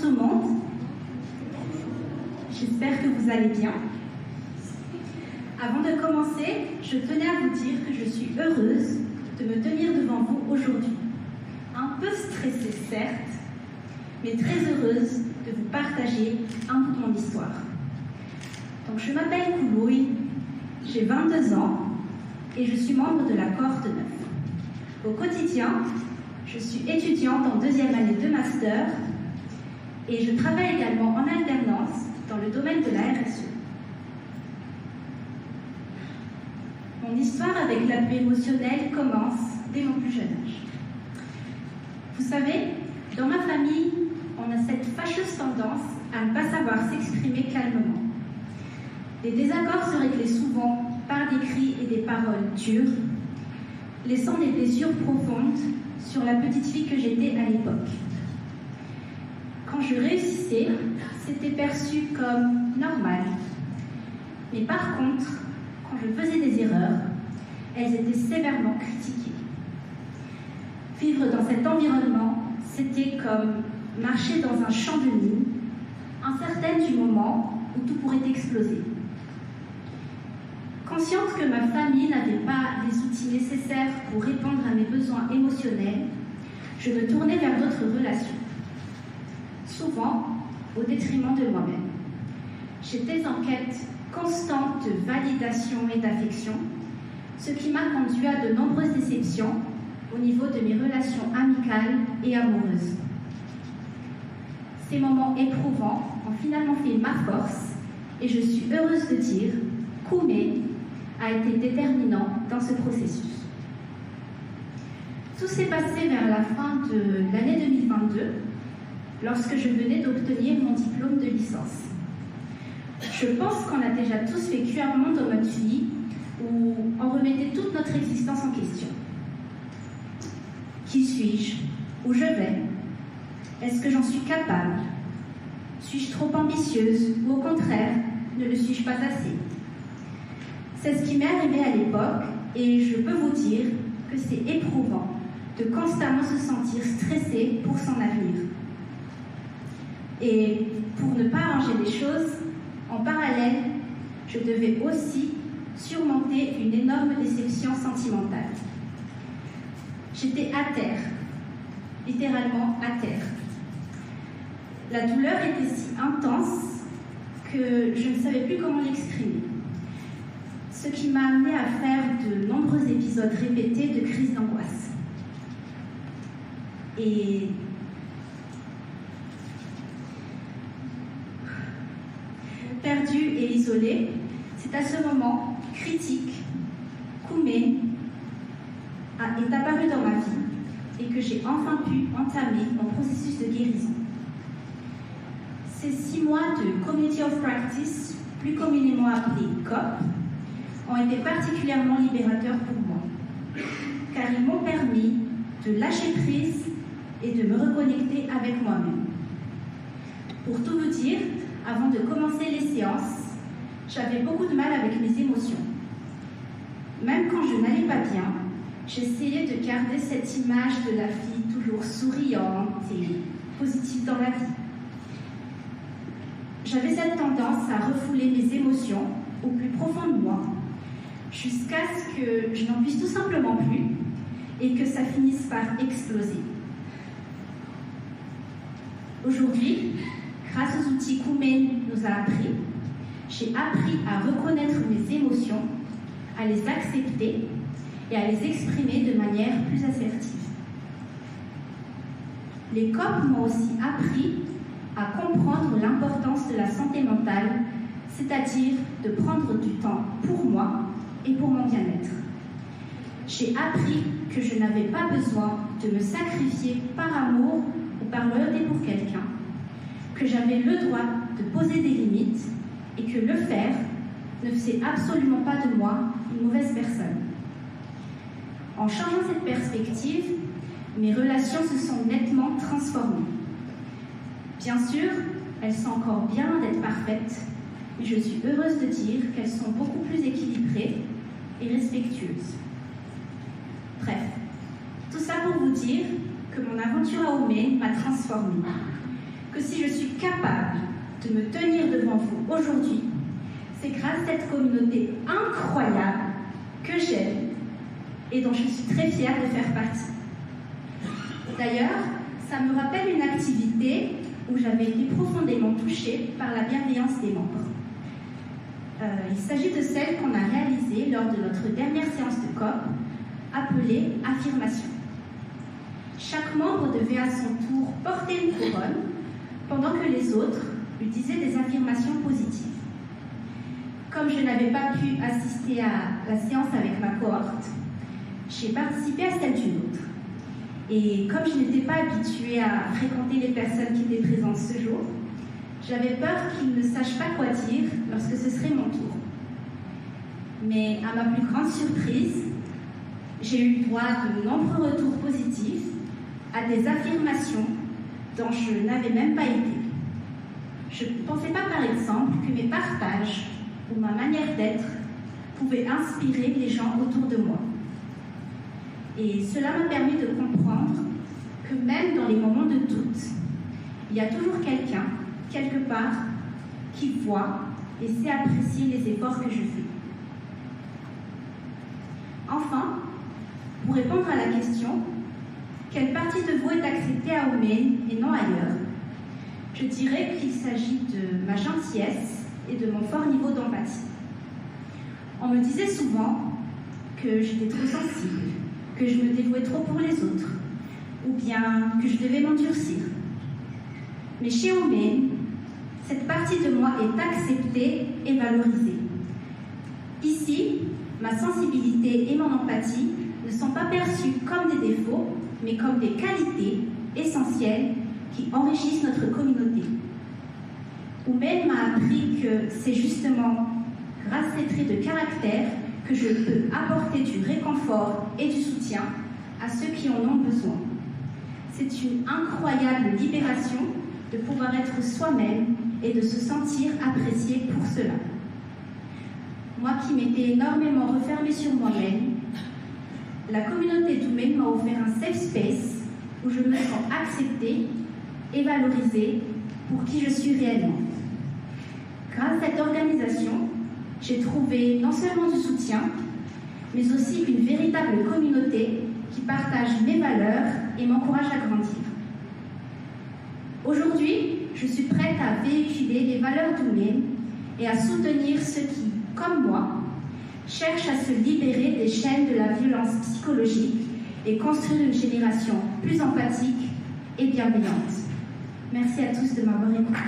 tout le monde. J'espère que vous allez bien. Avant de commencer, je tenais à vous dire que je suis heureuse de me tenir devant vous aujourd'hui. Un peu stressée, certes, mais très heureuse de vous partager un bout de mon histoire. Donc, je m'appelle Koulouï, j'ai 22 ans et je suis membre de la cohorte 9. Au quotidien, je suis étudiante en deuxième année de master et je travaille également en alternance dans le domaine de la RSE. Mon histoire avec l'abus émotionnel commence dès mon plus jeune âge. Vous savez, dans ma famille, on a cette fâcheuse tendance à ne pas savoir s'exprimer calmement. Les désaccords se réglaient souvent par des cris et des paroles dures, laissant des blessures profondes sur la petite fille que j'étais à l'époque. Quand je réussissais, c'était perçu comme normal. Mais par contre, quand je faisais des erreurs, elles étaient sévèrement critiquées. Vivre dans cet environnement, c'était comme marcher dans un champ de mines, incertaine du moment où tout pourrait exploser. Consciente que ma famille n'avait pas les outils nécessaires pour répondre à mes besoins émotionnels, je me tournais vers d'autres relations, souvent au détriment de moi-même. J'étais en quête constante de validation et d'affection, ce qui m'a conduit à de nombreuses déceptions au niveau de mes relations amicales et amoureuses. Ces moments éprouvants ont finalement fait ma force et je suis heureuse de dire qu'Oumé a été déterminant dans ce processus. Tout s'est passé vers la fin de l'année 2022, lorsque je venais d'obtenir mon diplôme de licence. Je pense qu'on a déjà tous vécu un moment dans notre vie où on remettait toute notre existence en question. Qui suis-je? Où je vais? Est-ce que j'en suis capable? Suis-je trop ambitieuse ou au contraire, ne le suis-je pas assez? C'est ce qui m'est arrivé à l'époque et je peux vous dire que c'est éprouvant de constamment se sentir stressé pour son avenir. Et pour ne pas arranger les choses, en parallèle, je devais aussi surmonter une énorme déception sentimentale. J'étais à terre, littéralement à terre. La douleur était si intense que je ne savais plus comment l'exprimer. Ce qui m'a amené à faire de nombreux épisodes répétés de crises d'angoisse. Et perdu et isolé, c'est à ce moment critique qu'Oumé est apparu dans ma vie et que j'ai enfin pu entamer mon processus de guérison. Ces 6 mois de Community of Practice, plus communément appelé COP, ont été particulièrement libérateurs pour moi, car ils m'ont permis de lâcher prise et de me reconnecter avec moi-même. Pour tout vous dire, avant de commencer les séances, j'avais beaucoup de mal avec mes émotions. Même quand je n'allais pas bien, j'essayais de garder cette image de la fille toujours souriante et positive dans la vie. J'avais cette tendance à refouler mes émotions au plus profond de moi, jusqu'à ce que je n'en puisse tout simplement plus et que ça finisse par exploser. Aujourd'hui, grâce aux outils qu'Oumé nous a appris, j'ai appris à reconnaître mes émotions, à les accepter et à les exprimer de manière plus assertive. Les COP m'ont aussi appris à comprendre l'importance de la santé mentale, c'est-à-dire de prendre du temps pour moi et pour mon bien-être. J'ai appris que je n'avais pas besoin de me sacrifier par amour ou par loyauté pour quelqu'un, que j'avais le droit de poser des limites et que le faire ne faisait absolument pas de moi une mauvaise personne. En changeant cette perspective, mes relations se sont nettement transformées. Bien sûr, elles sont encore bien loin d'être parfaites, mais je suis heureuse de dire qu'elles sont beaucoup plus équilibrées et respectueuses. Bref, tout ça pour vous dire que mon aventure à Oumé m'a transformée, que si je suis capable de me tenir devant vous aujourd'hui, c'est grâce à cette communauté incroyable que j'aime et dont je suis très fière de faire partie. D'ailleurs, ça me rappelle une activité où j'avais été profondément touchée par la bienveillance des membres. Il s'agit de celle qu'on a réalisée lors de notre dernière séance de COP, appelée Affirmation. Chaque membre devait à son tour porter une couronne, pendant que les autres lui disaient des affirmations positives. Comme je n'avais pas pu assister à la séance avec ma cohorte, j'ai participé à celle d'une autre. Et comme je n'étais pas habituée à fréquenter les personnes qui étaient présentes ce jour, j'avais peur qu'ils ne sachent pas quoi dire lorsque ce serait mon tour. Mais à ma plus grande surprise, j'ai eu droit à de nombreux retours positifs, à des affirmations dont je n'avais même pas idée. Je ne pensais pas, par exemple, que mes partages ou ma manière d'être pouvaient inspirer les gens autour de moi. Et cela m'a permis de comprendre que même dans les moments de doute, il y a toujours quelqu'un, quelque part, qui voit et sait apprécier les efforts que je fais. Enfin, pour répondre à la question, quelle partie de vous est acceptée à Oumen et non ailleurs, je dirais qu'il s'agit de ma gentillesse et de mon fort niveau d'empathie. On me disait souvent que j'étais trop sensible, que je me dévouais trop pour les autres, ou bien que je devais m'endurcir. Mais chez Oumen, cette partie de moi est acceptée et valorisée. Ici, ma sensibilité et mon empathie ne sont pas perçues comme des défauts, mais comme des qualités essentielles qui enrichissent notre communauté. Oumen m'a appris que c'est justement grâce à ces traits de caractère que je peux apporter du réconfort et du soutien à ceux qui en ont besoin. C'est une incroyable libération de pouvoir être soi-même et de se sentir apprécié pour cela. Moi qui m'étais énormément refermée sur moi-même, la communauté d'Oumen m'a offert un safe space où je me sens acceptée et valorisée pour qui je suis réellement. Grâce à cette organisation, j'ai trouvé non seulement du soutien, mais aussi une véritable communauté qui partage mes valeurs et m'encourage à grandir. Aujourd'hui, je suis prête à véhiculer les valeurs d'Oumen et à soutenir ceux qui, comme moi, cherchent à se libérer des chaînes de la violence psychologique et construire une génération plus empathique et bienveillante. Merci à tous de m'avoir écouté.